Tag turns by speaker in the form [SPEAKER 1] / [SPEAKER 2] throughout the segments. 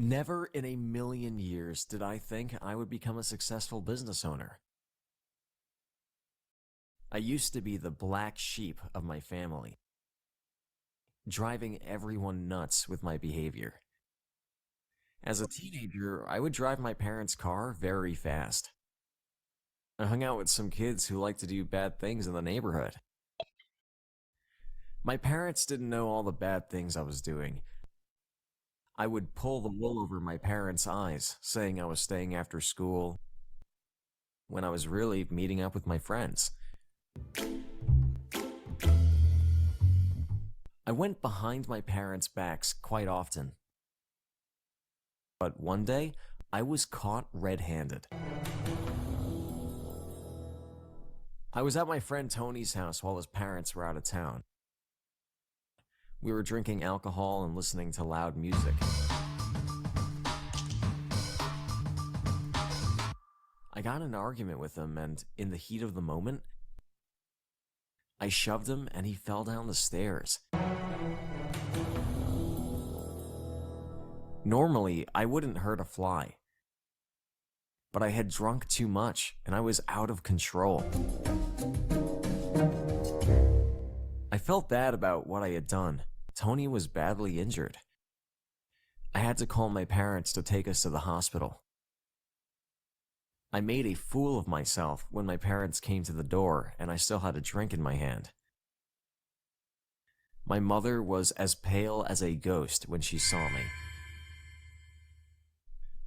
[SPEAKER 1] Never in a million years did I think I would become a successful business owner. I used to be the black sheep of my family, driving everyone nuts with my behavior. As a teenager, I would drive my parents' car very fast. I hung out with some kids who liked to do bad things in the neighborhood. My parents didn't know all the bad things I was doing. I would pull the wool over my parents' eyes, saying I was staying after school when I was really meeting up with my friends. I went behind my parents' backs quite often. But one day, I was caught red-handed. I was at my friend Tony's house while his parents were out of town. We were drinking alcohol and listening to loud music. I got in an argument with him, and in the heat of the moment, I shoved him and he fell down the stairs. Normally, I wouldn't hurt a fly, but I had drunk too much and I was out of control. I felt bad about what I had done. Tony was badly injured. I had to call my parents to take us to the hospital. I made a fool of myself when my parents came to the door and I still had a drink in my hand. My mother was as pale as a ghost when she saw me.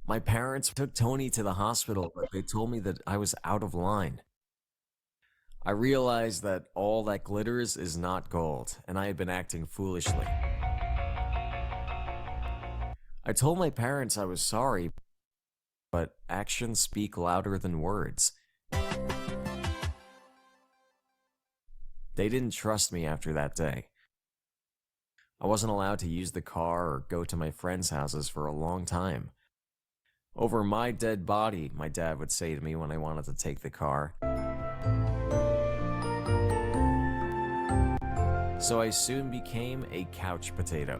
[SPEAKER 1] My parents took Tony to the hospital, but they told me that I was out of line. I realized that all that glitters is not gold, and I had been acting foolishly. I told my parents I was sorry, but actions speak louder than words. They didn't trust me after that day. I wasn't allowed to use the car or go to my friends' houses for a long time. Over my dead body, my dad would say to me when I wanted to take the car. So I soon became a couch potato.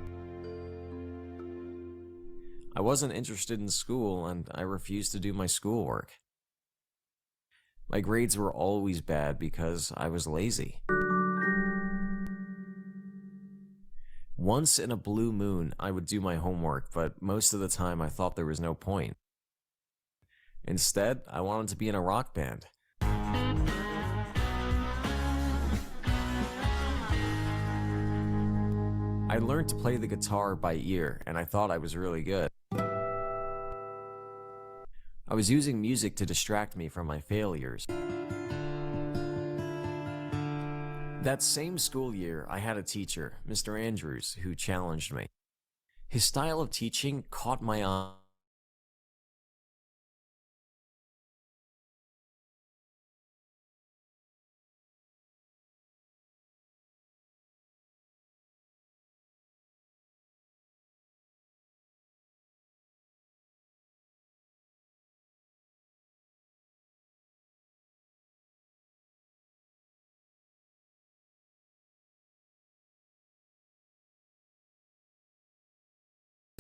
[SPEAKER 1] I wasn't interested in school and I refused to do my schoolwork. My grades were always bad because I was lazy. Once in a blue moon, I would do my homework, but most of the time I thought there was no point. Instead, I wanted to be in a rock band. I learned to play the guitar by ear, and I thought I was really good. I was using music to distract me from my failures. That same school year, I had a teacher, Mr. Andrews, who challenged me. His style of teaching caught my eye.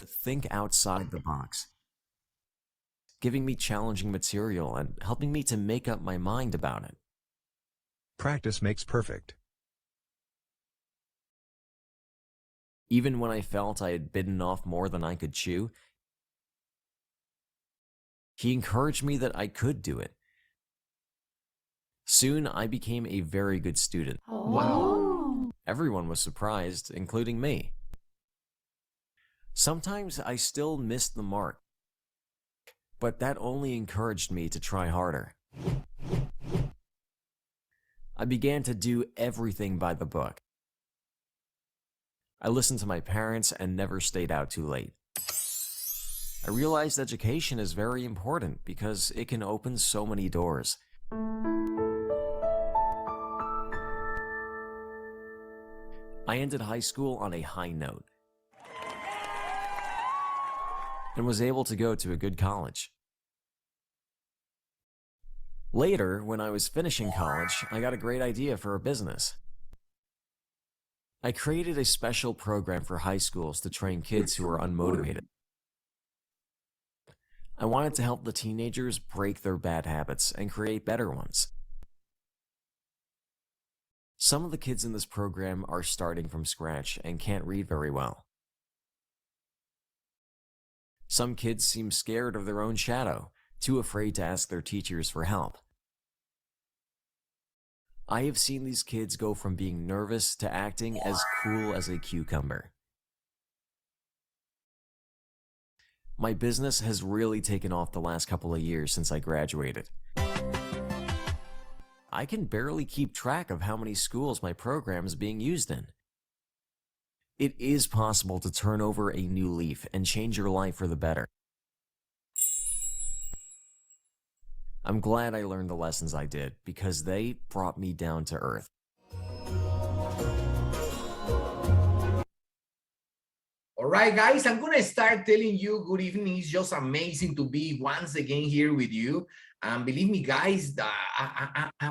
[SPEAKER 1] Think outside the box, giving me challenging material and helping me to make up my mind about it.
[SPEAKER 2] Practice makes perfect.
[SPEAKER 1] Even when I felt I had bitten off more than I could chew, he encouraged me that I could do it. Soon, I became a very good student.
[SPEAKER 3] Wow.
[SPEAKER 1] Everyone was surprised, including me. Sometimes I still missed the mark, but that only encouraged me to try harder. I began to do everything by the book. I listened to my parents and never stayed out too late. I realized education is very important because it can open so many doors. I ended high school on a high note and was able to go to a good college. Later, when I was finishing college, I got a great idea for a business. I created a special program for high schools to train kids who are unmotivated. I wanted to help the teenagers break their bad habits and create better ones. Some of the kids in this program are starting from scratch and can't read very well. Some kids seem scared of their own shadow, too afraid to ask their teachers for help. I have seen these kids go from being nervous to acting as cool as a cucumber. My business has really taken off the last couple of years since I graduated. I can barely keep track of how many schools my program is being used in. It is possible to turn over a new leaf and change your life for the better. I'm glad I learned the lessons I did because they brought me down to earth.
[SPEAKER 3] All right, guys, I'm going to start telling you good evening. It's just amazing to be once again here with you. And believe me, guys,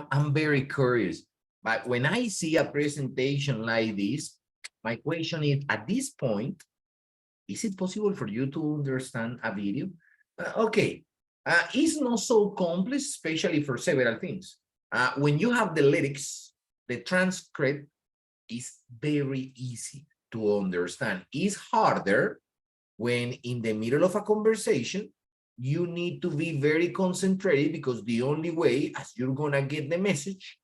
[SPEAKER 3] I'm very curious. But when I see a presentation like this, my question is, at this point, is it possible for you to understand a video? Okay, it's not so complex, especially for several things. When you have the lyrics, the transcript is very easy to understand. It's harder when in the middle of a conversation, you need to be very concentrated because the only way as you're gonna get the message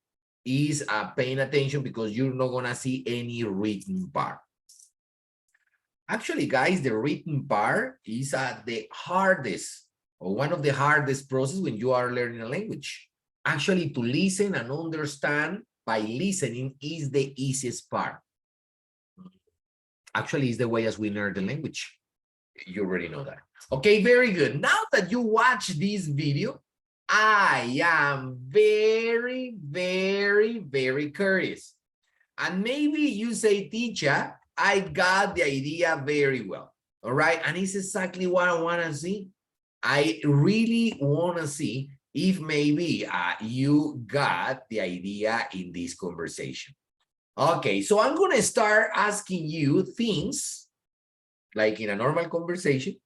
[SPEAKER 3] is paying attention because you're not gonna see any written part. Actually, guys, the written part is the hardest or one of the hardest process when you are learning a language. Actually, to listen and understand by listening is the easiest part. Actually, it's the way as we learn the language. You already know that. Okay, very good. Now that you watch this video, I am very, very, very curious. And maybe you say, teacher, I got the idea very well. All right. And it's exactly what I want to see. I really want to see if maybe you got the idea in this conversation. Okay, so I'm going to start asking you things like in a normal conversation,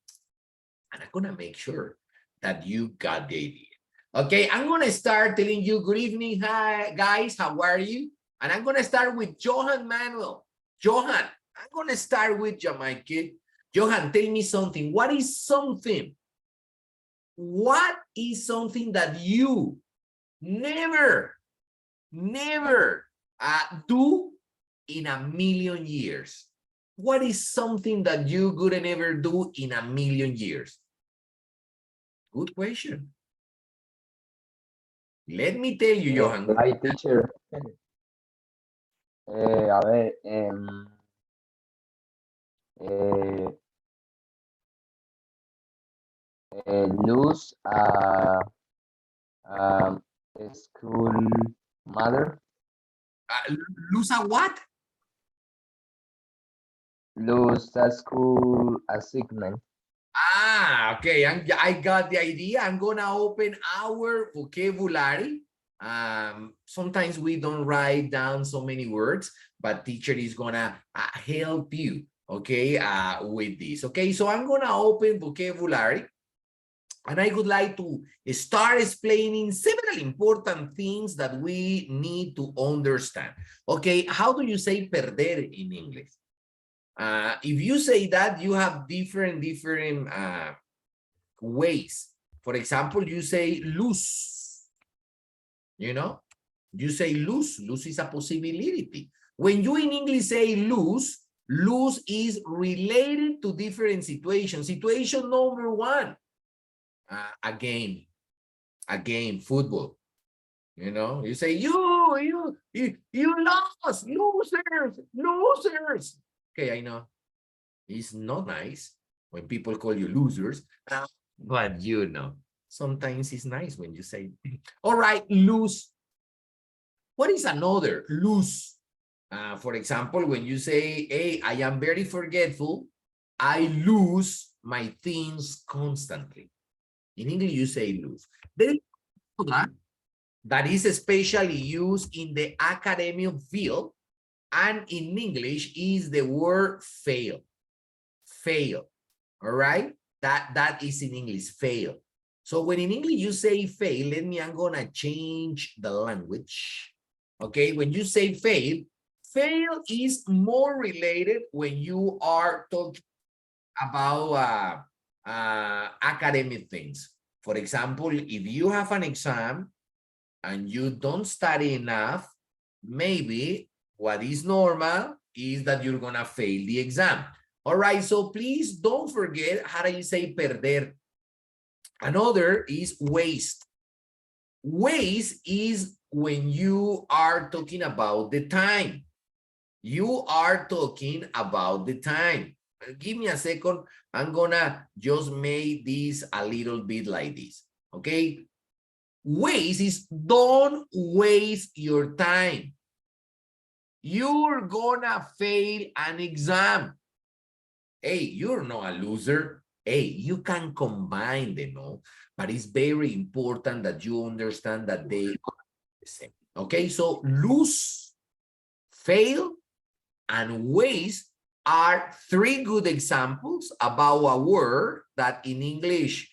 [SPEAKER 3] and I'm going to make sure that you got the idea. Okay, I'm going to start telling you good evening, hi, guys, how are you? And I'm going to start with Johan Manuel. Johan, I'm going to start with Jamaica. Johan, tell me something. What is something that you never do in a million years? What is something that you could never do in a million years? Good question. Let me tell you, Johan.
[SPEAKER 4] Hi, teacher. A ver, lose a school mother.
[SPEAKER 3] Lose a what?
[SPEAKER 4] Lose a school assignment.
[SPEAKER 3] Okay. I got the idea. I'm gonna open our vocabulary. Sometimes we don't write down so many words, but teacher is gonna help you, okay, with this. Okay, so I'm gonna open vocabulary. And I would like to start explaining several important things that we need to understand. Okay, how do you say perder in English? If you say that, you have different ways. For example, you say lose. You know, you say lose. Lose is a possibility. When you in English say lose, lose is related to different situations. Situation number one. A game, football. You know, you say you lost, losers. Okay, I know it's not nice when people call you losers, but you know, sometimes it's nice when you say, all right, lose. What is another lose? For example, when you say, hey, I am very forgetful, I lose my things constantly. In English, you say lose. There is that is especially used in the academic field, and in English is the word fail. Fail. All right? That is in English, fail. So when in English you say fail, I'm gonna change the language. Okay, when you say fail, fail is more related when you are talking about academic things. For example, if you have an exam and you don't study enough, maybe what is normal is that you're gonna fail the exam. All right, so please don't forget how do you say perder. Another is waste. Waste is when you are talking about the time. You are talking about the time. Give me a second. I'm gonna just make this a little bit like this. Okay. Waste is don't waste your time. You're gonna fail an exam. Hey, you're not a loser. Hey, you can combine them, no? But it's very important that you understand that they are the same. Okay, so lose, fail, and waste are three good examples about a word that in English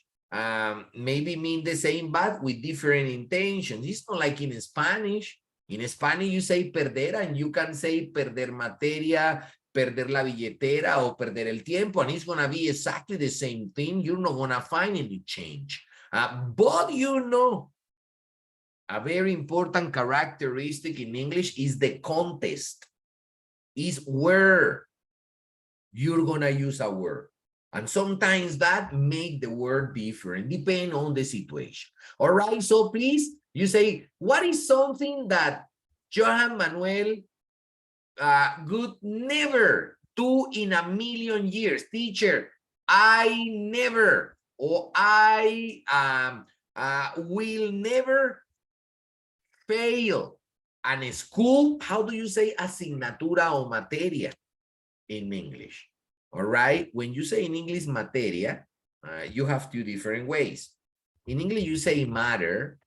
[SPEAKER 3] maybe mean the same but with different intentions. It's not like in Spanish. In Spanish you say perder and you can say perder materia, perder la billetera, or perder el tiempo, and it's gonna be exactly the same thing. You're not gonna find any change. But you know, a very important characteristic in English is the context. Is where you're gonna use a word. And sometimes that make the word different, depending on the situation. All right, so please, you say, what is something that Johan Manuel would never do in a million years? Teacher, I never, or I will never fail. And school, how do you say asignatura o materia in English? All right, when you say in English materia, you have two different ways. In English, you say matter,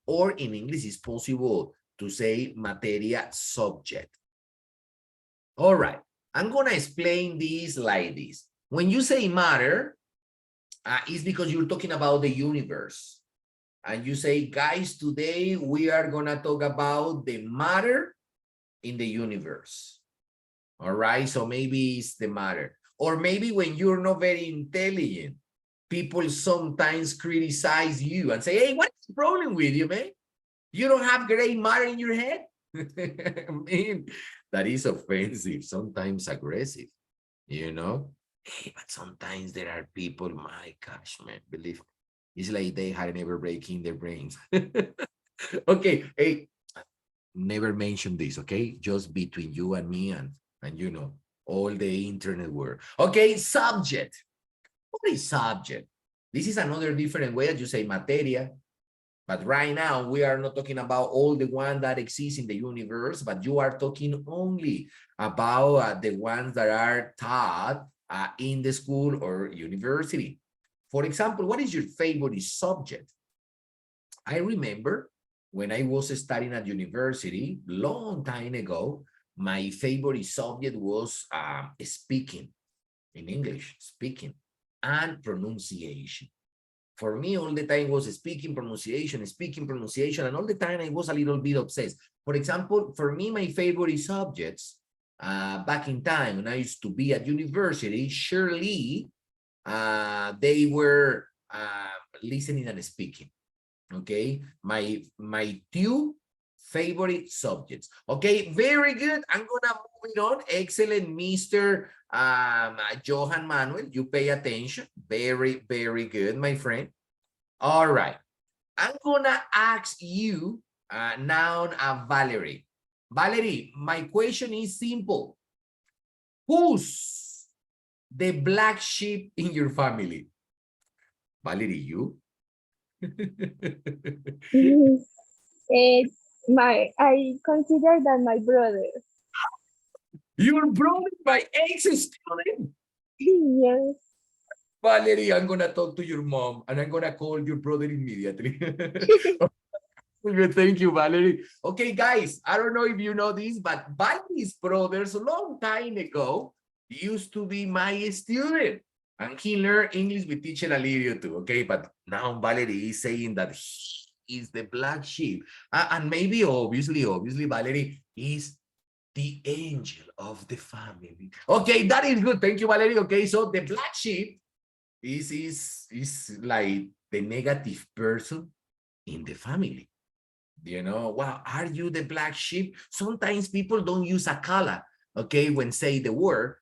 [SPEAKER 3] or in English, it's possible to say materia subject. All right, I'm gonna explain this like this. When you say matter, it's because you're talking about the universe. And you say, guys, today we are gonna talk about the matter in the universe. All right, so maybe it's the matter. Or maybe when you're not very intelligent, people sometimes criticize you and say, hey, what's the problem with you, man? You don't have gray matter in your head? I mean, that is offensive, sometimes aggressive, you know? Hey, but sometimes there are people, my gosh, man, believe me, it's like they had never breaking their brains. Okay, hey, never mention this, okay? Just between you and me and you know, all the internet world. Okay, subject. What is subject? This is another different way that you say materia. But right now, we are not talking about all the ones that exist in the universe, but you are talking only about the ones that are taught in the school or university. For example, what is your favorite subject? I remember when I was studying at university, long time ago, my favorite subject was speaking in English, speaking and pronunciation. For me, all the time was speaking, pronunciation, and all the time I was a little bit obsessed. For example, for me, my favorite subjects back in time when I used to be at university, surely they were listening and speaking. Okay, my two favorite subjects. Okay, very good. I'm gonna move it on. Excellent, Mr. Johan Manuel. You pay attention. Very, very good, my friend. All right. I'm gonna ask you now, Valerie. Valerie, my question is simple. Who's the black sheep in your family? Valerie, you?
[SPEAKER 5] Yes. I consider that my brother.
[SPEAKER 3] Your brother, my ex-student?
[SPEAKER 5] Yes.
[SPEAKER 3] Valerie, I'm gonna talk to your mom and I'm gonna call your brother immediately. Thank you, Valerie. Okay, guys, I don't know if you know this, but Valerie's brothers a long time ago used to be my student. And he learned English with teacher Alirio too, okay? But now Valerie is saying that he is the black sheep. And maybe, obviously, Valerie is the angel of the family. Okay, that is good. Thank you, Valerie. Okay, so the black sheep is like the negative person in the family. You know, wow, are you the black sheep? Sometimes people don't use a color, okay, when say the word.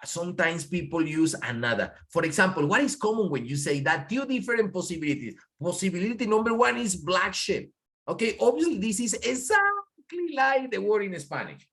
[SPEAKER 3] Sometimes people use another. For example, what is common when you say that? Two different possibilities. Possibility number one is black sheep. Okay, obviously this is exactly like the word in Spanish.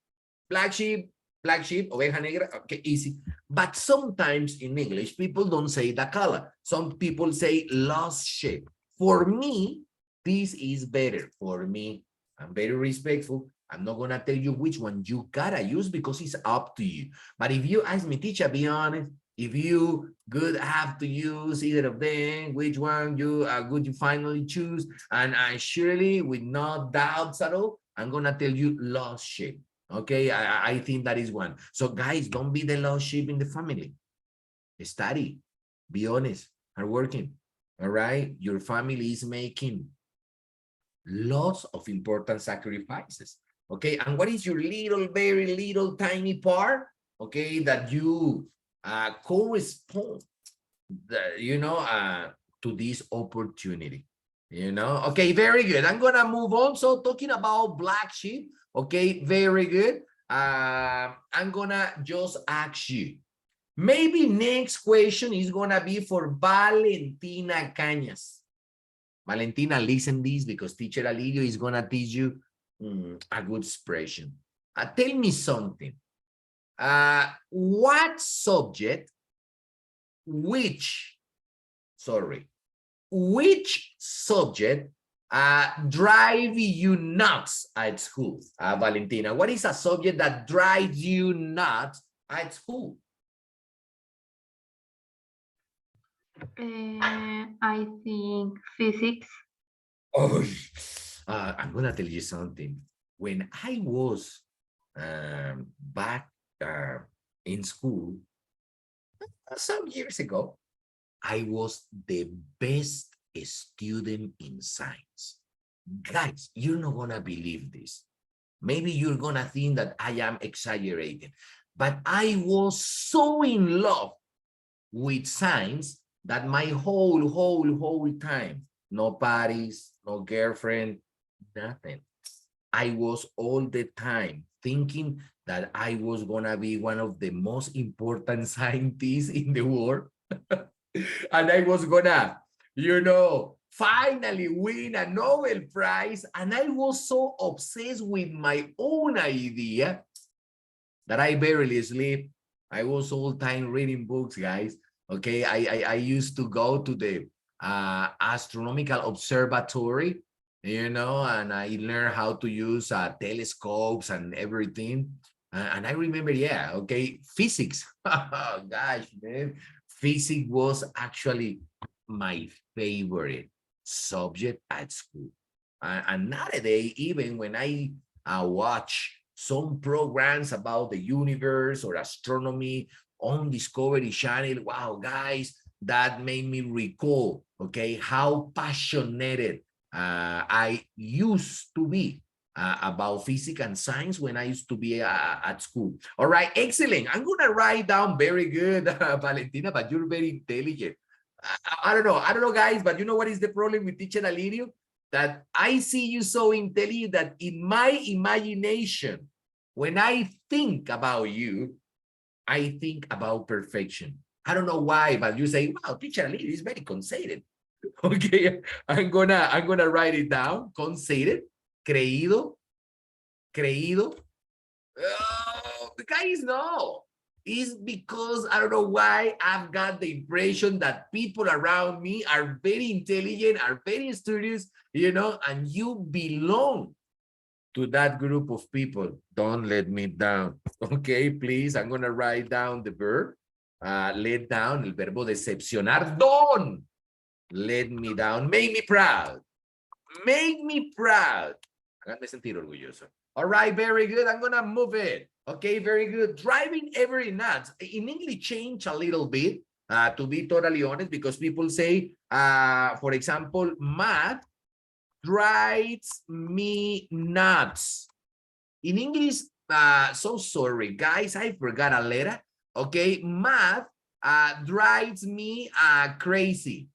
[SPEAKER 3] Black sheep, oveja negra, okay, easy. But sometimes in English, people don't say the color. Some people say lost sheep. For me, this is better. For me, I'm very respectful. I'm not gonna tell you which one you gotta use because it's up to you. But if you ask me, teacher, be honest, if you could have to use either of them, which one you would you finally choose? And I surely, with no doubts at all, I'm gonna tell you lost sheep. Okay, I think that is one. So guys, don't be the lost sheep in the family. Study, be honest, hardworking. All right, your family is making lots of important sacrifices. Okay, and what is your little, very little, tiny part? Okay, that you correspond, to this opportunity. Okay, very good. I'm gonna move on. So talking about black sheep. Okay, very good. I'm gonna just ask you. Maybe next question is gonna be for Valentina Cañas. Valentina, listen this because teacher Alirio is gonna teach you a good expression. Tell me something. What subject, which subject drive you nuts at school? Valentina, what is a subject that drives you nuts at school?
[SPEAKER 6] I think physics.
[SPEAKER 3] Oh, I'm gonna tell you something. When I was back in school some years ago, I was the best student in science. Guys, you're not gonna believe this. Maybe you're gonna think that I am exaggerating, but I was so in love with science that my whole time, no parties, no girlfriend, nothing. I was all the time thinking that I was gonna be one of the most important scientists in the world. And I was gonna, finally win a Nobel Prize. And I was so obsessed with my own idea that I barely sleep. I was all time reading books, guys. Okay, I used to go to the astronomical observatory, and I learned how to use telescopes and everything. And I remember, yeah, okay, physics. Oh, gosh, man. Physics was actually my favorite subject at school. And nowadays, even when I watch some programs about the universe or astronomy on Discovery Channel, wow, guys, that made me recall, okay, how passionate I used to be about physics and science when I used to be at school. All right, excellent. I'm going to write down very good, Valentina, but you're very intelligent. I don't know, guys, but you know what is the problem with teacher Alirio? That I see you so intelligent that in my imagination, when I think about you, I think about perfection. I don't know why, but you say, wow, teacher Alirio is very conceited. Okay, I'm gonna write it down. Conceited, creído. Guys, no. It's because I don't know why I've got the impression that people around me are very intelligent, are very studious, and you belong to that group of people. Don't let me down. Okay, please. I'm gonna write down the verb. Let down, el verbo decepcionar. Don't let me down. Make me proud. Make me proud. Háganme sentir orgulloso. All right, very good. I'm gonna move it. Okay, very good. Driving every nuts. In English, change a little bit. to be totally honest, because people say, for example, math drives me nuts. In English, so sorry, guys, I forgot a letter. Okay, math drives me crazy.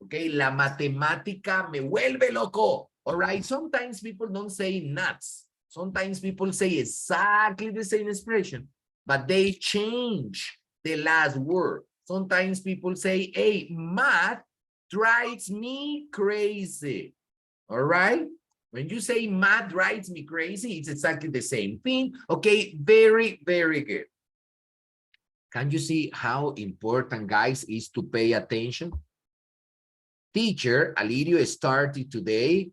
[SPEAKER 3] Okay, la matemática me vuelve loco. All right, sometimes people don't say nuts. Sometimes people say exactly the same expression, but they change the last word. Sometimes people say, hey, math drives me crazy. All right. When you say math drives me crazy, it's exactly the same thing. Okay, very, very good. Can you see how important, guys, is to pay attention? Teacher, ALIRIO started today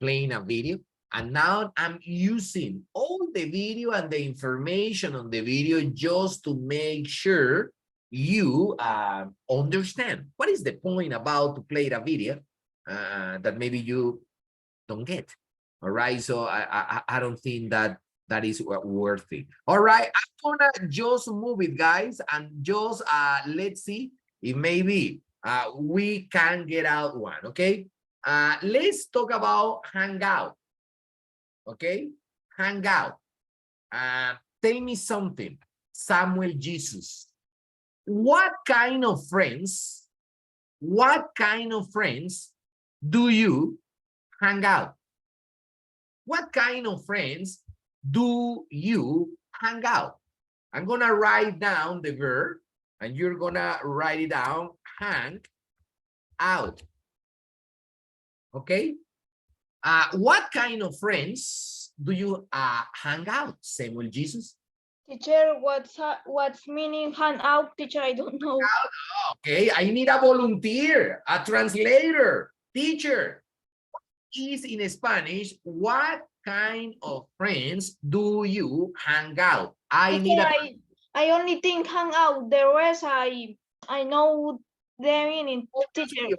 [SPEAKER 3] playing a video, and now I'm using all the video and the information on the video just to make sure you understand. What is the point about to play the video that maybe you don't get? All right, so I don't think that that is worth it. All right, I'm gonna just move it, guys, and just let's see if maybe we can get out one. Okay, let's talk about hangout. Okay, hangout. Tell me something, Samuel Jesus. What kind of friends do you hang out? What kind of friends do you hang out? I'm gonna write down the verb and you're gonna write it down, hang out. Okay? What kind of friends do you hang out, Samuel Jesus?
[SPEAKER 7] Teacher, what's meaning hand out? Teacher, I don't know.
[SPEAKER 3] Okay, I need a volunteer, a translator, teacher. Is in Spanish, what kind of friends do you hang out?
[SPEAKER 7] Teacher, I only think hang out. The rest I know the meaning. Teacher.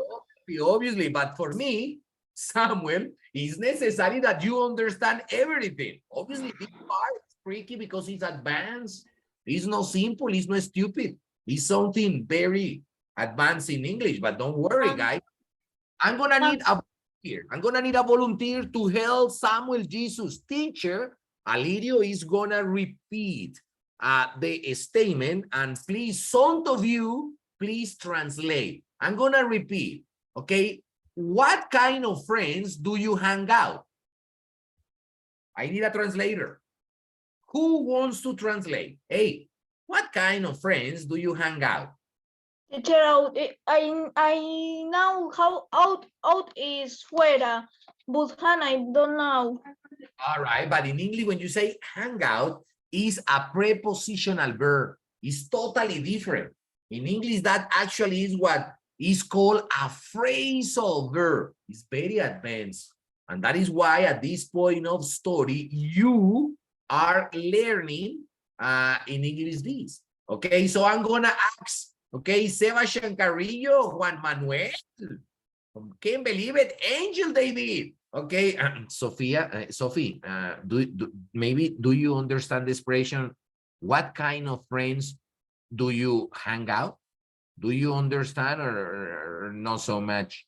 [SPEAKER 3] Obviously, but for me, Samuel, it's necessary that you understand everything. Obviously, this part is tricky because it's advanced. It's not simple, it's not stupid. It's something very advanced in English, but don't worry, guys. I'm gonna need a volunteer. I'm gonna need a volunteer to help Samuel Jesus. Teacher, ALIRIO is gonna repeat the statement, and please, some of you, please translate. I'm gonna repeat, okay? What kind of friends do you hang out? I need a translator. Who wants to translate? Hey, what kind of friends do you hang out?
[SPEAKER 7] Teacher, I know how out is fuera, but hand I don't know.
[SPEAKER 3] All right, but in English, when you say hang out, is a prepositional verb. It's totally different. In English, that actually is what is called a phrasal verb. It's very advanced. And that is why at this point of story, you are learning in English this. Okay, so I'm gonna ask, okay, Sebastian Carrillo, Juan Manuel, can't believe it, Angel David. Okay, Sophia, Sophie, maybe do you understand the expression? What kind of friends do you hang out? Do you understand or not so much?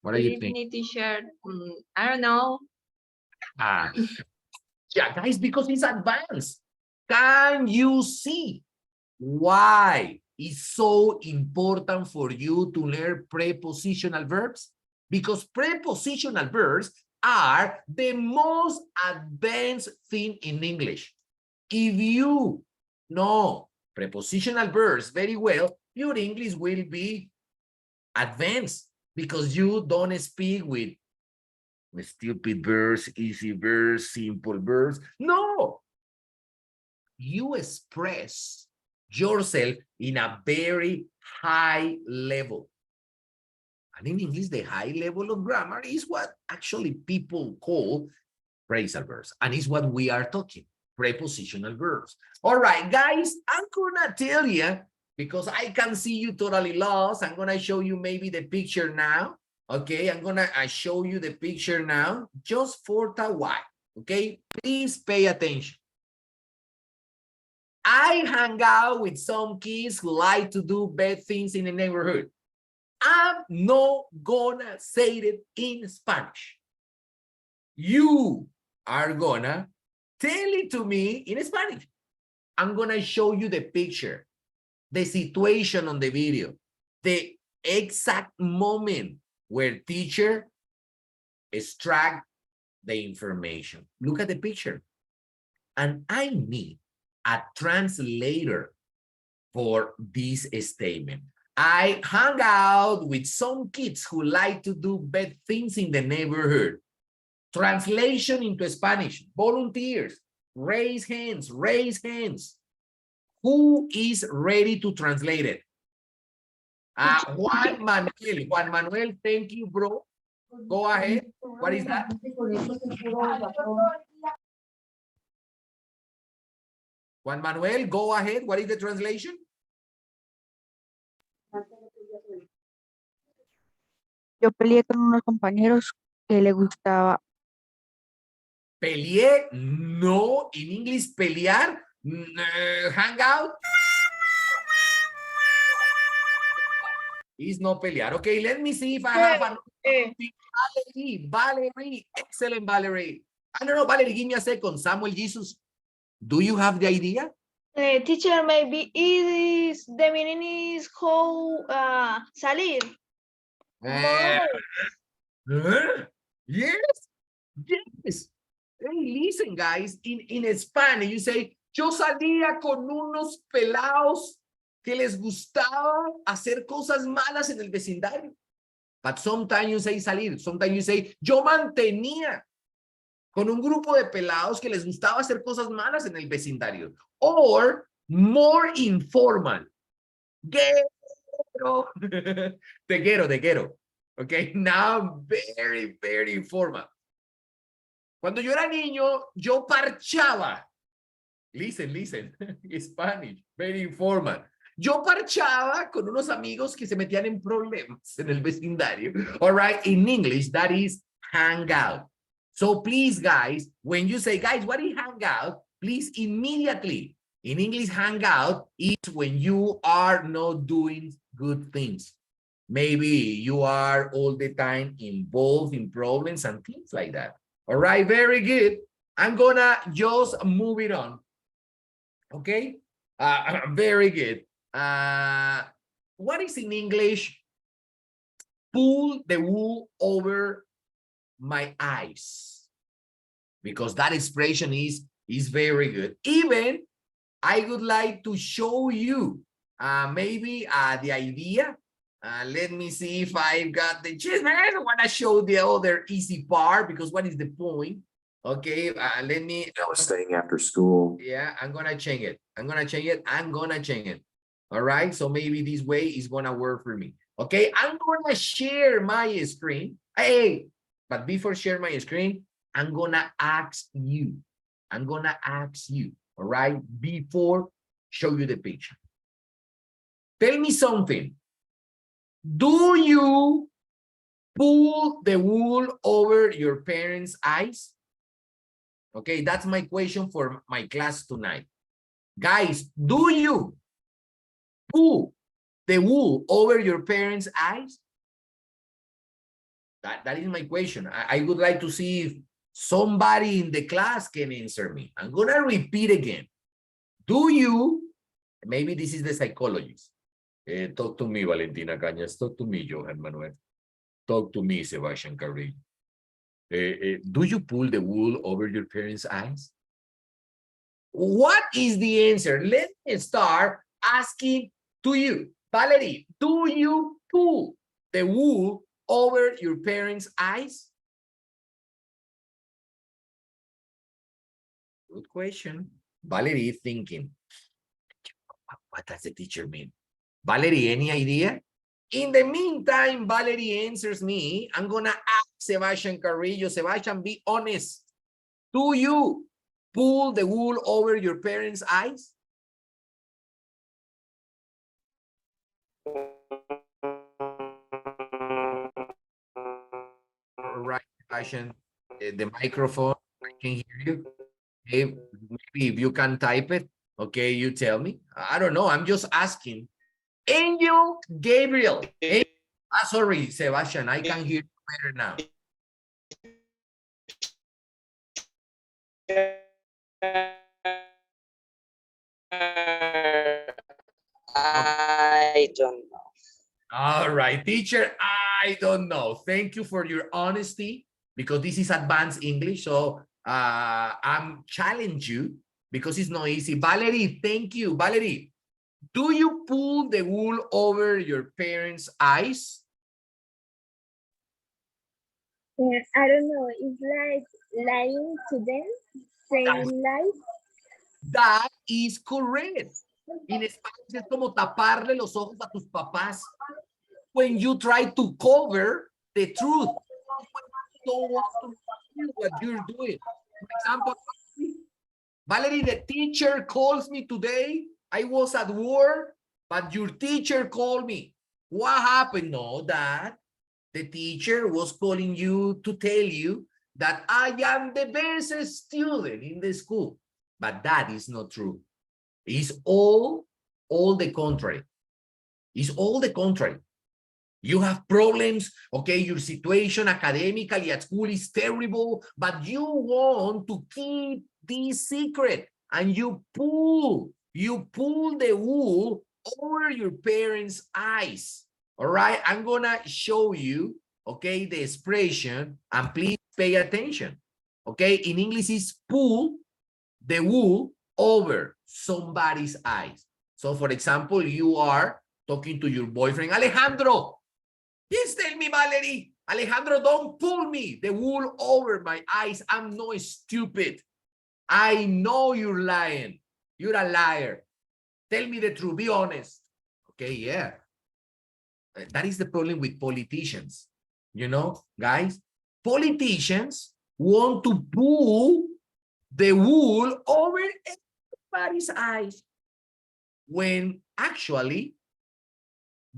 [SPEAKER 3] What do you think?
[SPEAKER 6] Teacher. I don't know.
[SPEAKER 3] Yeah, guys, because it's advanced. Can you see why it's so important for you to learn prepositional verbs? Because prepositional verbs are the most advanced thing in English. If you know prepositional verbs very well, your English will be advanced because you don't speak with stupid verbs, easy verbs, simple verbs. No, you express yourself in a very high level. And in English, the high level of grammar is what actually people call phrasal verbs. And it's what we are talking, prepositional verbs. All right, guys, I'm gonna tell you, because I can see you totally lost. I'm gonna show you maybe the picture now. Okay, I'm gonna show you the picture now, just for the while. Okay, please pay attention. I hang out with some kids who like to do bad things in the neighborhood. I'm not gonna say it in Spanish. You are gonna tell it to me in Spanish. I'm gonna show you the picture, the situation on the video, the exact moment where teacher extract the information. Look at the picture. And I need a translator for this statement. I hung out with some kids who like to do bad things in the neighborhood. Translation into Spanish. Volunteers, raise hands, raise hands. Who is ready to translate it? Juan Manuel. Juan Manuel, thank you, bro. Go ahead. What is that? Juan Manuel, go ahead. What is the translation?
[SPEAKER 8] Yo peleé con unos compañeros que le gustaba.
[SPEAKER 3] Peleé, no, in English, pelear, hang out. Is not pelear. Okay, let me see if I have an Valerie, excellent Valerie. I don't know, Valerie, give me a second. Samuel Jesus, do you have the idea?
[SPEAKER 7] Teacher, maybe the meaning is how salir.
[SPEAKER 3] Yes, yes. Hey, listen, guys, in Spanish, you say, yo salía con unos pelados que les gustaba hacer cosas malas en el vecindario. But sometimes you say salir, sometimes you say, yo mantenía con un grupo de pelados que les gustaba hacer cosas malas en el vecindario. Or, more informal. Ghetto. De ghetto. Okay, now very, very informal. Cuando yo era niño, yo parchaba. Listen, Spanish, very informal. Yo parchaba con unos amigos que se metían en problemas en el vecindario. All right, in English, that is hang out. So please, guys, when you say, guys, what is hang out? Please immediately, in English, hang out is when you are not doing good things. Maybe you are all the time involved in problems and things like that. All right, very good. I'm gonna just move it on. Okay, very good. What is in English? Pull the wool over my eyes. Because that expression is very good. Even I would like to show you maybe the idea. Let me see if I've got the chance. I don't want to show the other easy part because what is the point? Okay, let me.
[SPEAKER 9] I was staying after school.
[SPEAKER 3] Yeah, I'm gonna change it. I'm gonna change it. All right, so maybe this way is gonna work for me. Okay, I'm gonna share my screen. Hey, but before share my screen, I'm gonna ask you. All right, before show you the picture. Tell me something. Do you pull the wool over your parents' eyes? Okay, that's my question for my class tonight. Guys, do you pull the wool over your parents' eyes? That is my question. I would like to see if somebody in the class can answer me. I'm gonna repeat again. Do you, maybe this is the psychologist. Talk to me, Valentina Cañas. Talk to me, Johan Manuel. Talk to me, Sebastian Carrillo. Do you pull the wool over your parents' eyes? What is the answer? Let me start asking to you. Valerie, do you pull the wool over your parents' eyes? Good question. Valerie is thinking, what does the teacher mean? Valerie, any idea? In the meantime, Valerie answers me. I'm gonna ask Sebastian Carrillo. Sebastian, be honest. Do you pull the wool over your parents' eyes? All right, Sebastian, the microphone, I can hear you. Maybe if you can type it. Okay, you tell me. I don't know. I'm just asking. Angel Gabriel. Sorry, Sebastian. I can hear you better now.
[SPEAKER 10] I don't know.
[SPEAKER 3] All right, teacher, I don't know. Thank you for your honesty because this is advanced English. So I'm challenge you because it's not easy. Valerie, thank you. Valerie, do you pull the wool over your parents' eyes?
[SPEAKER 5] Yeah, I don't know. It's like lying to them, saying lies.
[SPEAKER 3] That is correct. En español es como taparle los ojos a tus papás when you try to cover the truth. You don't want to feel what you're doing. For example, Valerie, the teacher calls me today. I was at work, but your teacher called me. What happened? No, Dad. The teacher was calling you to tell you that I am the best student in the school. But that is not true. It's all the contrary. It's all the contrary. You have problems, okay, your situation academically at school is terrible, but you want to keep this secret and you pull the wool over your parents' eyes. All right, I'm gonna show you, okay, the expression, and please pay attention. Okay, in English is pull the wool over somebody's eyes. So for example, you are talking to your boyfriend, Alejandro. Please tell me, Valerie. Alejandro, don't pull me the wool over my eyes. I'm not stupid. I know you're lying. You're a liar. Tell me the truth. Be honest. Okay, yeah. That is the problem with politicians. You know, guys, politicians want to pull the wool over everybody's eyes when actually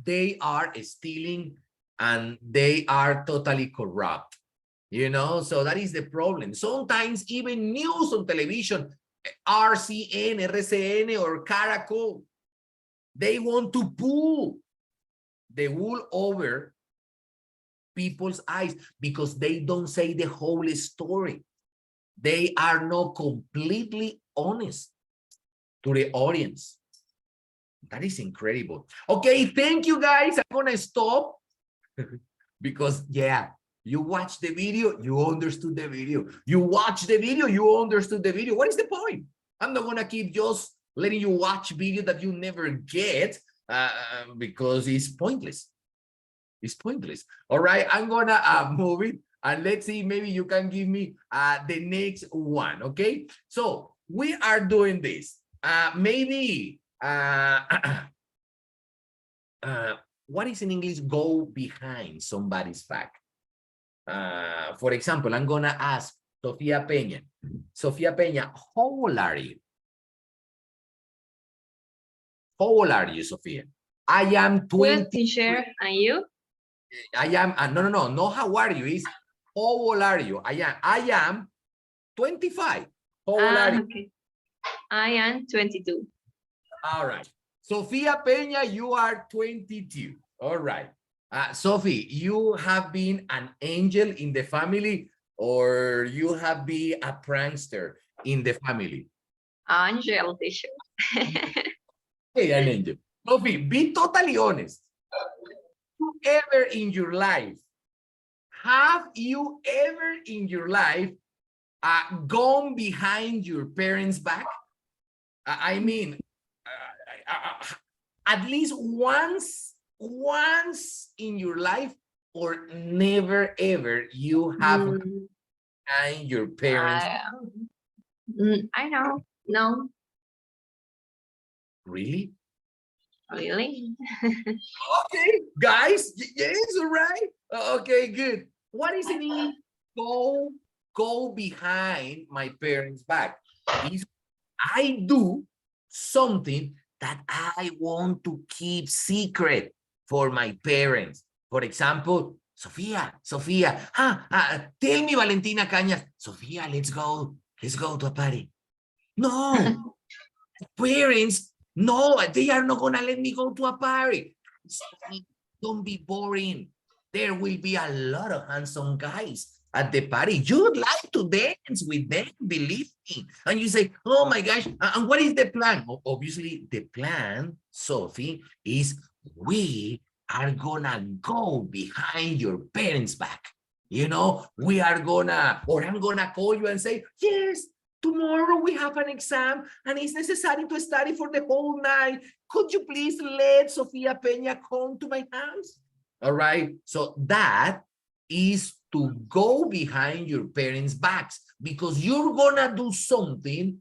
[SPEAKER 3] they are stealing and they are totally corrupt, you know? So that is the problem. Sometimes even news on television, RCN, RCN, or Caracol, they want to pull the wool over people's eyes because they don't say the whole story. They are not completely honest to the audience. That is incredible. Okay, thank you guys. I'm gonna stop because yeah, you watched the video, you understood the video. You watched the video, you understood the video. What is the point? I'm not gonna keep just letting you watch video that you never get because it's pointless. It's pointless. All right, I'm gonna move it and let's see, maybe you can give me the next one. Okay, so we are doing this. Maybe what is in English go behind somebody's back? For example, I'm gonna ask Sofia Peña. Sofia Peña, how old are you? How old are you, Sofia? I am 20.
[SPEAKER 6] Good teacher, and you?
[SPEAKER 3] I am, no, how are you? Is how old are you? I am 25. How old are you?
[SPEAKER 6] Okay. I am 22.
[SPEAKER 3] All right. Sofia Peña, you are 22. All right. Sophie, you have been an angel in the family or you have been a prankster in the family?
[SPEAKER 6] Angel teacher.
[SPEAKER 3] Hey, an angel. Sophie, be totally honest. Ever in your life, have you ever in your life gone behind your parents' back? I mean, at least once in your life, or never ever you have behind your parents?
[SPEAKER 6] I know. No.
[SPEAKER 3] Really?
[SPEAKER 6] Really?
[SPEAKER 3] Okay, guys, yes, all right. Okay, good. What is in English? Go behind my parents' back. Is I do something that I want to keep secret for my parents. For example, Sofia, tell me, Valentina Cañas, Sofia, let's go to a party. No, Parents, no, they are not gonna let me go to a party. Sophie, don't be boring. There will be a lot of handsome guys at the party. You'd like to dance with them, believe me. And you say, oh my gosh, and what is the plan? Obviously, the plan, Sophie, is we are gonna go behind your parents' back. You know, we are gonna, or I'm gonna call you and say, yes, tomorrow we have an exam and it's necessary to study for the whole night. Could you please let Sofia Peña come to my house? All right. So that is to go behind your parents' backs because you're gonna do something,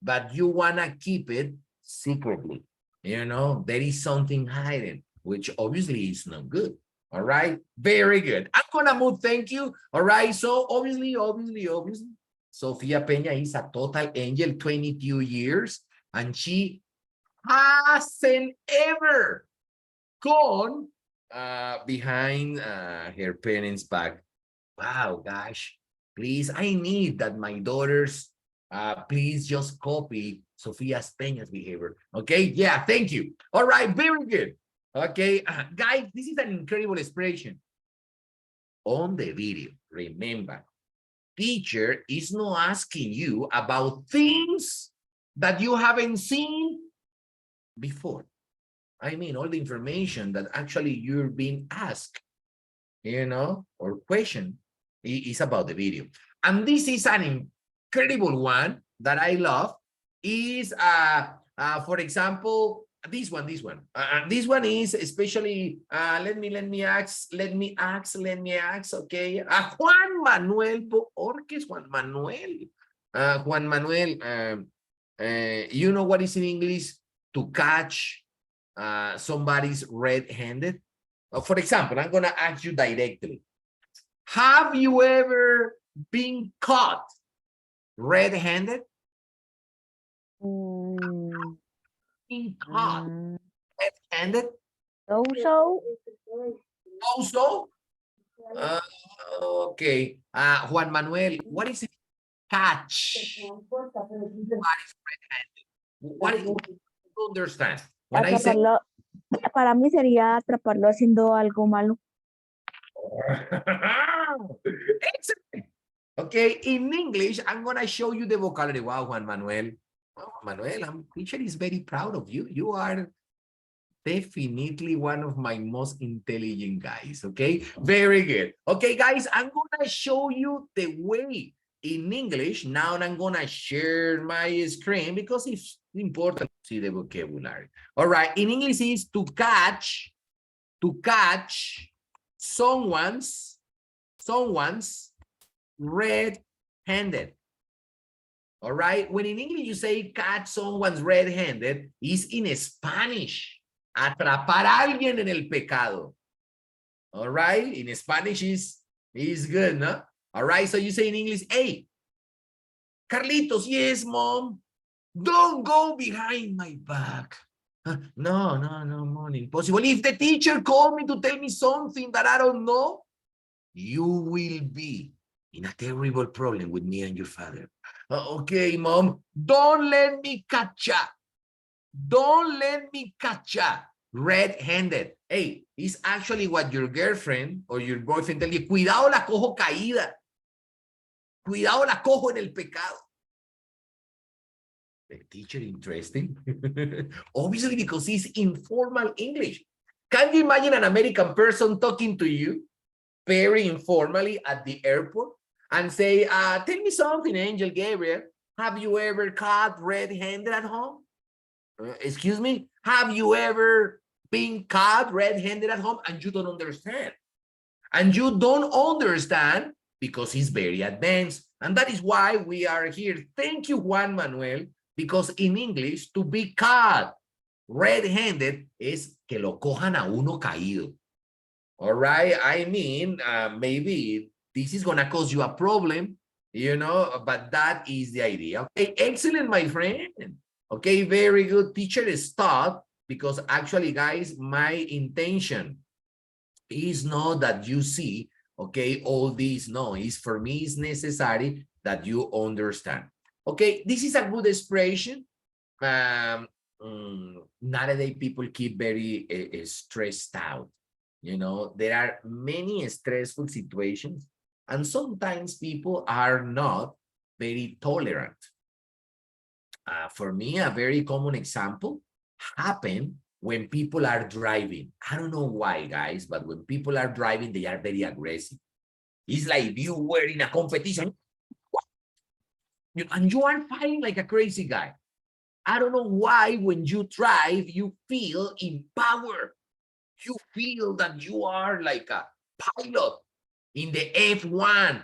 [SPEAKER 3] but you wanna keep it secretly. You know, there is something hidden, which obviously is not good. All right. Very good. I'm gonna move. Thank you. All right. So obviously, Sofia Peña is a total angel, 22 years, and she hasn't ever gone behind her parents' back. Wow, gosh, please, I need that my daughters, please just copy Sofia Peña's behavior. Okay, yeah, thank you. All right, very good. Okay, guys, this is an incredible expression. On the video, remember, teacher is not asking you about things that you haven't seen before. I mean, all the information that actually you're being asked, you know, or questioned is about the video. And this is an incredible one that I love is, for example, this one. This one is especially, let me ask, okay. Juan Manuel Borges, Juan Manuel. Juan Manuel, you know what is in English to catch somebody's red-handed? For example, I'm gonna ask you directly. Have you ever been caught red-handed? Been caught red-handed?
[SPEAKER 8] Also,
[SPEAKER 3] Also? Okay. Juan Manuel, what is it? Catch. What is red-handed? What do you understand? When I say
[SPEAKER 8] atraparlo, para mí sería atraparlo haciendo algo malo.
[SPEAKER 3] excellent. Okay, in English, I'm gonna show you the vocabulary. Wow, Juan Manuel. Wow, Juan Manuel, teacher is very proud of you. You are definitely one of my most intelligent guys. Okay, very good. Okay, guys, I'm gonna show you the way in English. Now I'm gonna share my screen because it's important to see the vocabulary. All right, in English is to catch someone's red-handed. All right, when in English you say catch someone's red-handed, is in Spanish, atrapar a alguien en el pecado. All right, in Spanish is good, no? All right, so you say in English, hey, Carlitos, yes, mom, don't go behind my back. No, Mom, impossible. If the teacher called me to tell me something that I don't know, you will be in a terrible problem with me and your father. Okay, Mom, don't let me catch ya. Don't let me catch ya red-handed. Hey, it's actually what your girlfriend or your boyfriend tell you. Cuidado, la cojo caída. Cuidado, la cojo en el pecado. The teacher interesting? Obviously, because it's informal English. Can you imagine an American person talking to you very informally at the airport and say, tell me something, Angel Gabriel. Have you ever caught red-handed at home? Excuse me? Have you ever been caught red-handed at home? And you don't understand. And you don't understand because he's very advanced. And that is why we are here. Thank you, Juan Manuel, because in English, to be caught red-handed is que lo cojan a uno caído. All right? I mean, maybe this is going to cause you a problem, you know, but that is the idea. Okay, excellent, my friend. Okay, very good. Teacher, stop, because actually, guys, my intention is not that you see, okay, all these. No, it's for me, it's necessary that you understand. Okay, this is a good expression. Nowadays people keep very stressed out. You know, there are many stressful situations, and sometimes people are not very tolerant. For me, a very common example happened when people are driving. I don't know why, guys, but when people are driving, they are very aggressive. It's like if you were in a competition and you are fighting like a crazy guy. I don't know why when you drive, you feel empowered. You feel that you are like a pilot in the F1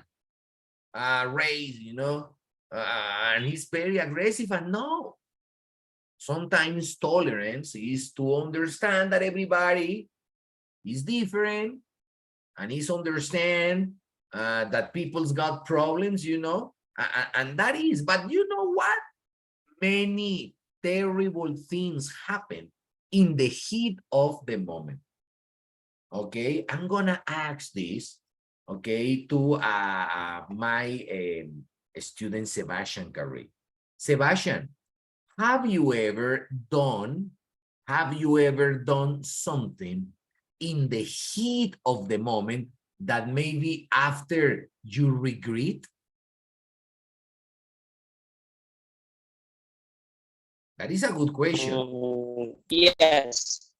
[SPEAKER 3] race, you know, and he's very aggressive. And no, sometimes tolerance is to understand that everybody is different and is understand that people's got problems, you know, and that is, but you know what? Many terrible things happen in the heat of the moment. Okay, I'm gonna ask this, okay, to my student Sebastian Carrey. Sebastian, have you ever done something in the heat of the moment that maybe after you regret? That is a good question.
[SPEAKER 10] Yes.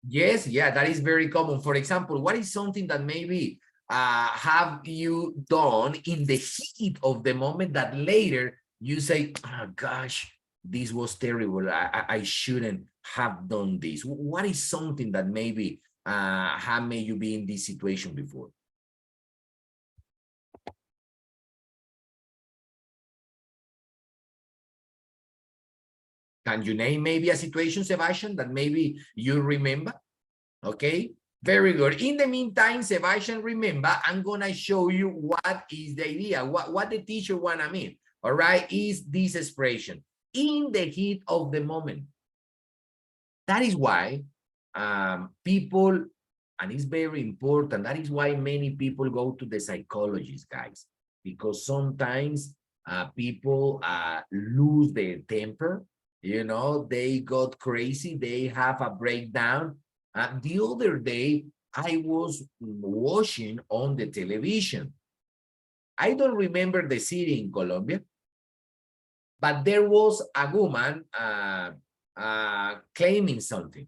[SPEAKER 3] Yes, yeah, that is very common. For example, what is something that maybe have you done in the heat of the moment that later you say, oh gosh, this was terrible. I shouldn't have done this. What is something that maybe have made you be in this situation before? Can you name maybe a situation, Sebastian, that maybe you remember? Okay, very good. In the meantime, Sebastian, remember, I'm gonna show you what is the idea, what the teacher wanna mean. All right, is this expression in the heat of the moment. That is why people, and it's very important, that is why many people go to the psychologist, guys, because sometimes people lose their temper, you know, they got crazy, they have a breakdown. The other day, I was watching on the television. I don't remember the city in Colombia, but there was a woman claiming something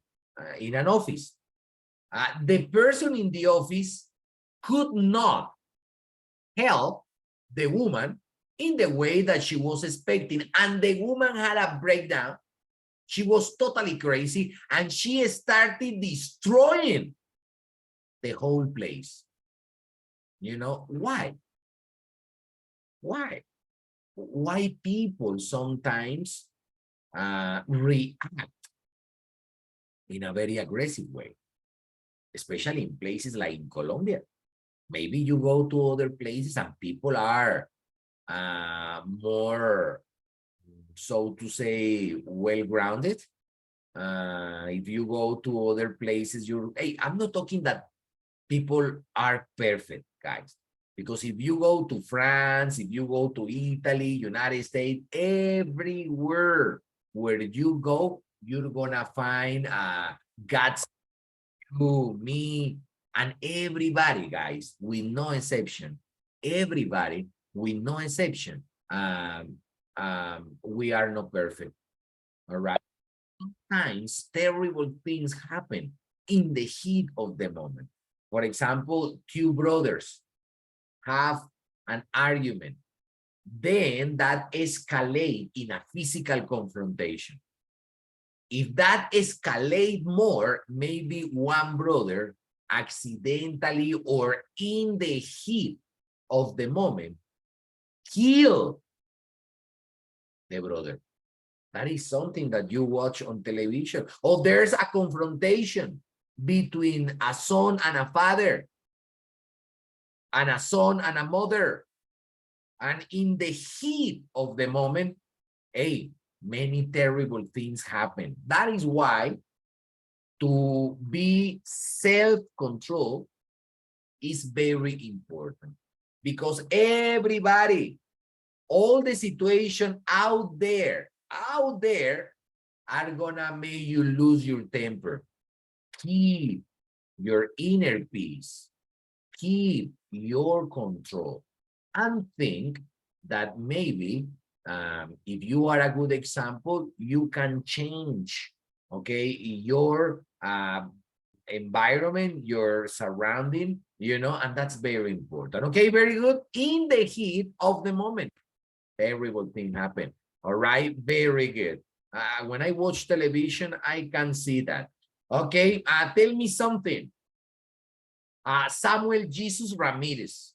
[SPEAKER 3] in an office. The person in the office could not help the woman in the way that she was expecting, and the woman had a breakdown. She was totally crazy, and she started destroying the whole place. You know, why? Why? Why people sometimes react in a very aggressive way, especially in places like in Colombia. Maybe you go to other places and people are more, so to say, well-grounded. If you go to other places, hey, I'm not talking that people are perfect, guys. Because if you go to France, if you go to Italy, United States, everywhere where you go, you're gonna find God's, you, me, and everybody, guys, with no exception. Everybody, with no exception. We are not perfect. All right. Sometimes terrible things happen in the heat of the moment. For example, two brothers have an argument. Then that escalates in a physical confrontation. If that escalates more, maybe one brother accidentally or in the heat of the moment kill the brother. That is something that you watch on television. Or there's a confrontation between a son and a father, and a son and a mother. And in the heat of the moment, hey, many terrible things happen. That is why to be self-control is very important, because everybody, all the situation out there are gonna make you lose your temper. Keep your inner peace. Keep your control. And think that maybe if you are a good example, you can change, okay, your environment, your surrounding, you know, and that's very important. Okay, very good. In the heat of the moment, terrible thing happened. All right, very good. When I watch television, I can see that. Okay, tell me something. Samuel Jesus Ramirez.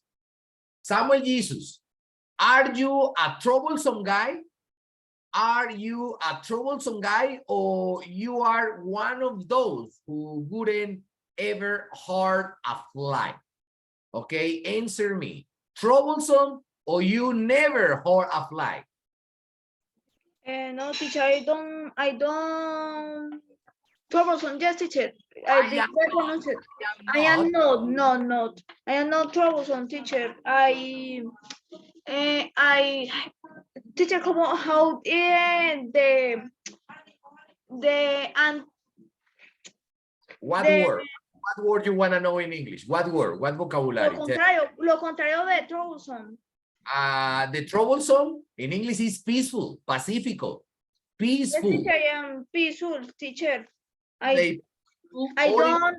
[SPEAKER 3] Samuel Jesus, are you a troublesome guy? Are you a troublesome guy, or you are one of those who wouldn't ever hurt a fly? Okay, answer me. Troublesome, or you never hurt a fly?
[SPEAKER 7] No, teacher, I don't troublesome. Yes, teacher. I did recognize it. I am not. I am not troublesome, teacher. Teacher, how and
[SPEAKER 3] What
[SPEAKER 7] the
[SPEAKER 3] word? What word you want to know in English? What word? What vocabulary?
[SPEAKER 7] lo contrario de troublesome.
[SPEAKER 3] The troublesome in English is peaceful, pacifico, peaceful.
[SPEAKER 7] Yes, teacher, I am peaceful, teacher.
[SPEAKER 3] They,
[SPEAKER 7] I don't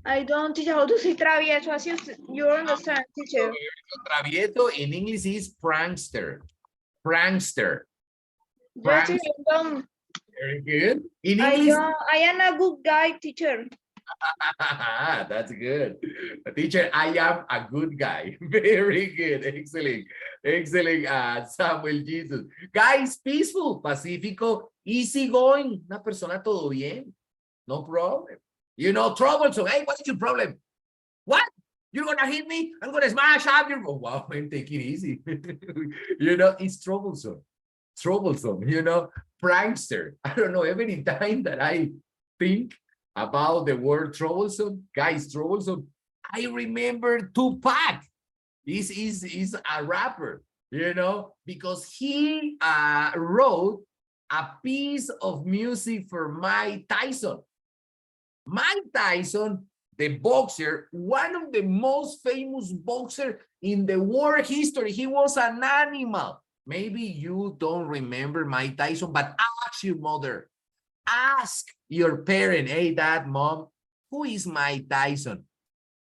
[SPEAKER 7] I don't teach how to say travieso, así you understand, teacher.
[SPEAKER 3] Travieso in English is prankster. Prankster.
[SPEAKER 7] Yes, teacher,
[SPEAKER 3] Very good. In English,
[SPEAKER 7] I am a good guy, teacher.
[SPEAKER 3] that's good. Teacher, I am a good guy. Very good. Excellent. Excellent, Samuel Jesus. Guys, peaceful, pacífico, easygoing. Una persona todo bien. No problem. You know, troublesome. Hey, what's your problem? What? You're gonna hit me? I'm gonna smash up your. Oh, wow, man, take it easy. You know, it's troublesome. Troublesome, you know, prankster. I don't know, every time that I think about the word troublesome, guys, troublesome, I remember Tupac. He's a rapper, you know, because he wrote a piece of music for Mike Tyson. Mike Tyson, the boxer, one of the most famous boxer in the world history. He was an animal. Maybe you don't remember Mike Tyson, but ask your mother, ask your parent, hey, dad, mom, who is Mike Tyson?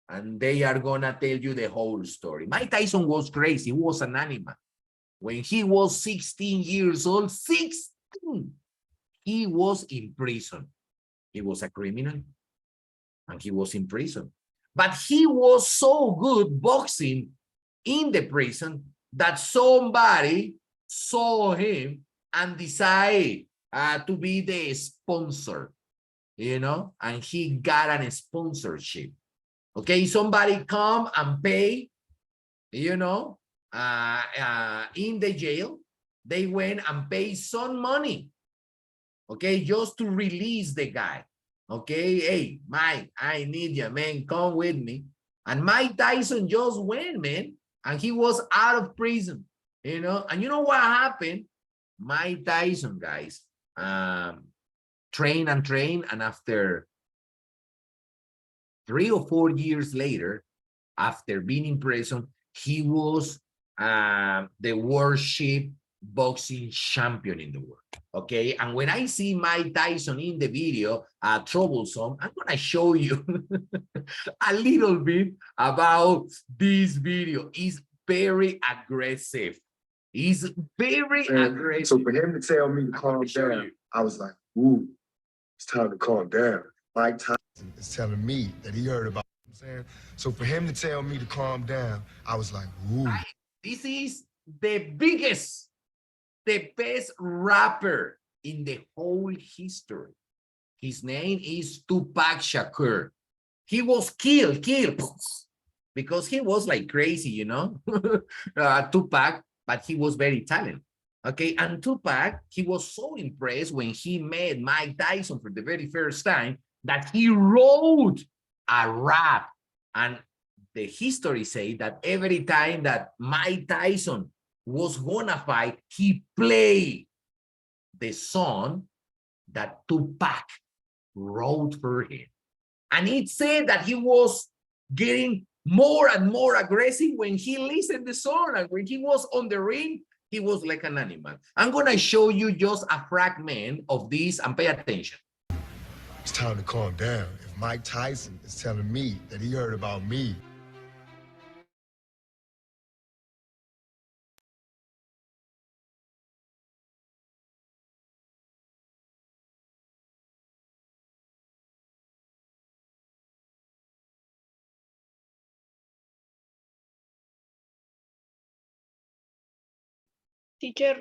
[SPEAKER 3] And they are gonna tell you the whole story. Mike Tyson was crazy. He was an animal. When he was 16 years old, 16, he was in prison. He was a criminal, and he was in prison. But he was so good boxing in the prison that somebody saw him and decided to be the sponsor, you know, and he got a sponsorship. Okay, somebody come and pay, you know, in the jail. They went and paid some money, okay, just to release the guy. Okay, hey, Mike, I need you, man, come with me. And Mike Tyson just went, man, and he was out of prison, you know. And you know what happened? Mike Tyson, guys, train, and after 3 or 4 years later, after being in prison, he was the worship boxing champion in the world. Okay, and when I see Mike Tyson in the video, troublesome, I'm gonna show you a little bit about this video. It's very aggressive. He's very aggressive.
[SPEAKER 11] So for him to tell me to calm down, I was like, ooh, it's time to calm down. Mike Tyson is telling me that he heard about what I'm saying. So for him to tell me to calm down, I was like, ooh.
[SPEAKER 3] This is the biggest, the best rapper in the whole history. His name is Tupac Shakur. He was killed, because he was like crazy, you know, Tupac, but he was very talented. Okay, and Tupac, he was so impressed when he met Mike Tyson for the very first time that he wrote a rap, and the history say that every time that Mike Tyson was gonna fight, he played the song that Tupac wrote for him. And it said that he was getting more and more aggressive when he listened the song, and when he was on the ring, he was like an animal. I'm gonna show you just a fragment of this and pay attention.
[SPEAKER 11] It's time to calm down. If Mike Tyson is telling me that he heard about me,
[SPEAKER 7] Teacher,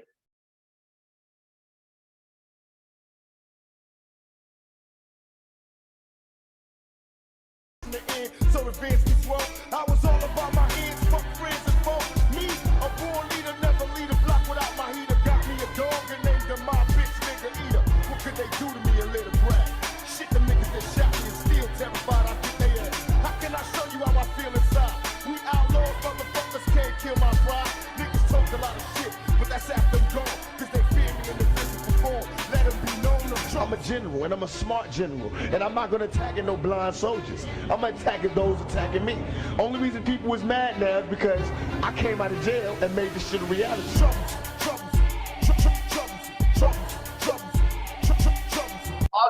[SPEAKER 11] so advanced as well. I was all about my ends, fuck friends and foes. Me, a born leader, never lead a block without my heater. Got me a dog and named him my bitch nigga eater. What could they do to me, a little brat? Shit, the niggas that shot me and still terrified. I think they ass. How can I show you how I feel inside? We outlaws, motherfuckers can't kill my pride. Niggas talk a lot of shit, but that's after I'm gone. Cause they fear me in the physical form. Let them be known of I'm a general, and I'm a smart general, and I'm not gonna attack no blind soldiers. I'm attacking those attacking me. Only reason people is mad now is because I came out of jail and made this shit a reality.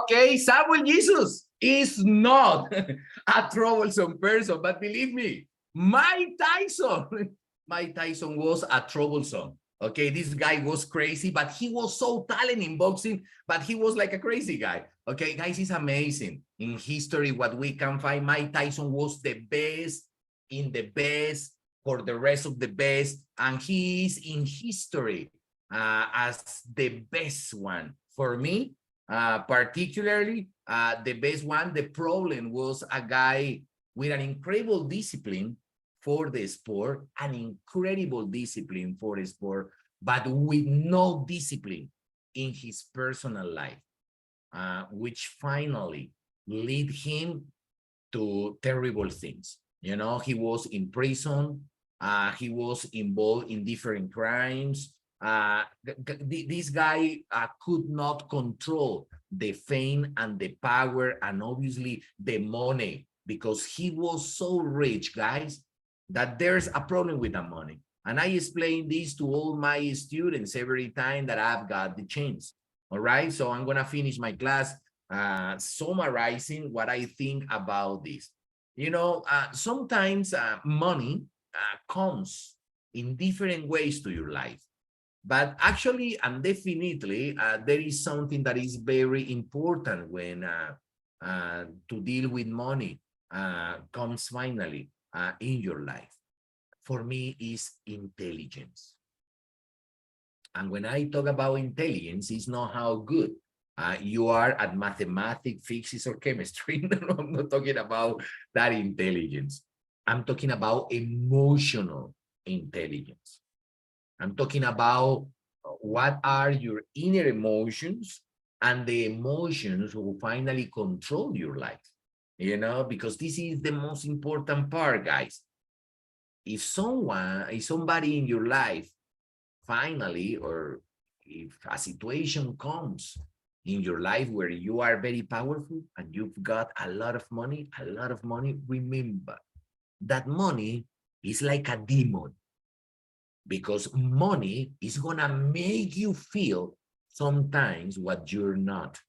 [SPEAKER 3] Okay, Samuel Jesus is not a troublesome person, but believe me, Mike Tyson was a troublesome. Okay, this guy was crazy, but he was so talented in boxing, but he was like a crazy guy. Okay, guys, it's amazing. In history, what we can find, Mike Tyson was the best in the best for the rest of the best, and he is in history as the best one. For me, particularly, the best one. The problem was a guy with an incredible discipline for the sport, an incredible discipline for the sport, but with no discipline in his personal life, which finally lead him to terrible things. You know, he was in prison, he was involved in different crimes. This guy could not control the fame and the power and obviously the money, because he was so rich, guys, that there's a problem with the money. And I explain this to all my students every time that I've got the chance. All right, so I'm gonna finish my class summarizing what I think about this. You know, sometimes money comes in different ways to your life. But actually and definitely, there is something that is very important when to deal with money comes finally in your life. For me, is intelligence. And when I talk about intelligence, it's not how good you are at mathematics, physics, or chemistry. No, I'm not talking about that intelligence. I'm talking about emotional intelligence. I'm talking about what are your inner emotions and the emotions who finally control your life, you know, because this is the most important part, guys. If somebody in your life finally, or if a situation comes in your life where you are very powerful and you've got a lot of money, remember that money is like a demon, because money is gonna make you feel sometimes what you're not.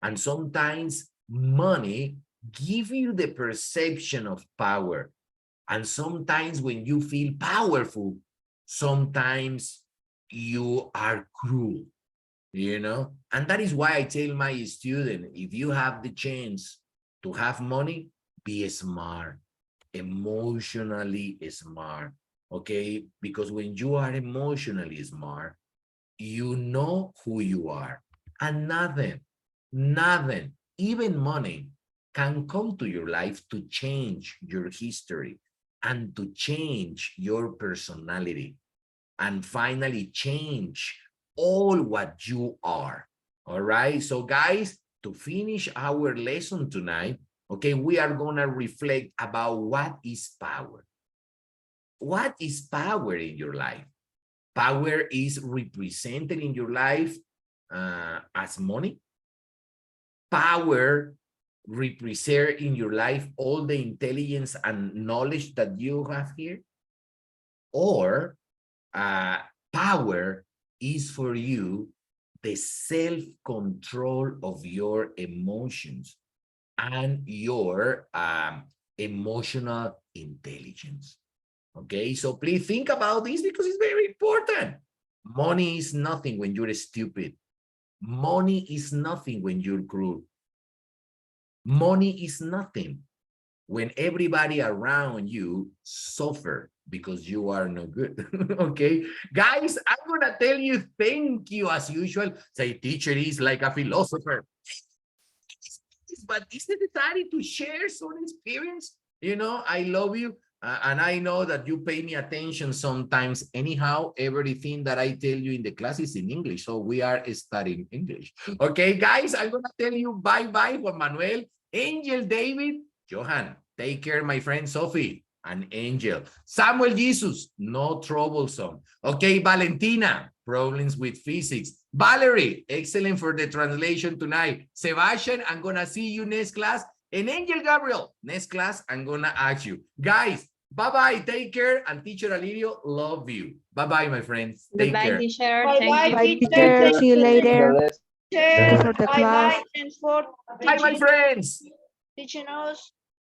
[SPEAKER 3] And sometimes money gives you the perception of power. And sometimes when you feel powerful, sometimes you are cruel, you know? And that is why I tell my students, if you have the chance to have money, be smart, emotionally smart, okay? Because when you are emotionally smart, you know who you are. And nothing, even money, can come to your life to change your history and to change your personality and finally change all what you are. All right, so guys, to finish our lesson tonight, Okay, we are gonna reflect about what is power. What is power in your life? Power is represented in your life as money. Power represent in your life all the intelligence and knowledge that you have here. Or power is for you the self-control of your emotions and your emotional intelligence. Okay, so please think about this because it's very important. Money is nothing when you're stupid. Money is nothing when you're cruel. Money is nothing when everybody around you suffer because you are no good. Okay, guys, I'm gonna tell you thank you as usual. Say, teacher is like a philosopher. But it's necessary to share some experience. You know, I love you. And I know that you pay me attention sometimes. Anyhow, everything that I tell you in the class is in English. So we are studying English. Okay, guys, I'm going to tell you bye-bye, Juan Manuel, Angel, David, Johan. Take care, my friend Sophie, and Angel. Samuel Jesus, no troublesome. Okay, Valentina, problems with physics. Valerie, excellent for the translation tonight. Sebastian, I'm going to see you next class. And Angel Gabriel, next class, I'm going to ask you. Guys, bye-bye. Take care. And Teacher Alirio, love you. Bye-bye, my friends. Take
[SPEAKER 6] Goodbye,
[SPEAKER 3] care.
[SPEAKER 6] teacher.
[SPEAKER 7] Bye
[SPEAKER 6] Thank
[SPEAKER 7] bye,
[SPEAKER 6] you.
[SPEAKER 8] Bye,
[SPEAKER 7] teacher.
[SPEAKER 8] teacher.
[SPEAKER 7] Thank
[SPEAKER 8] See you
[SPEAKER 7] you.
[SPEAKER 8] later.
[SPEAKER 4] The
[SPEAKER 8] Thank you for the
[SPEAKER 7] Bye
[SPEAKER 8] class.
[SPEAKER 7] bye. Thanks for
[SPEAKER 3] Bye, my
[SPEAKER 7] teaching
[SPEAKER 3] friends.
[SPEAKER 7] teaching us.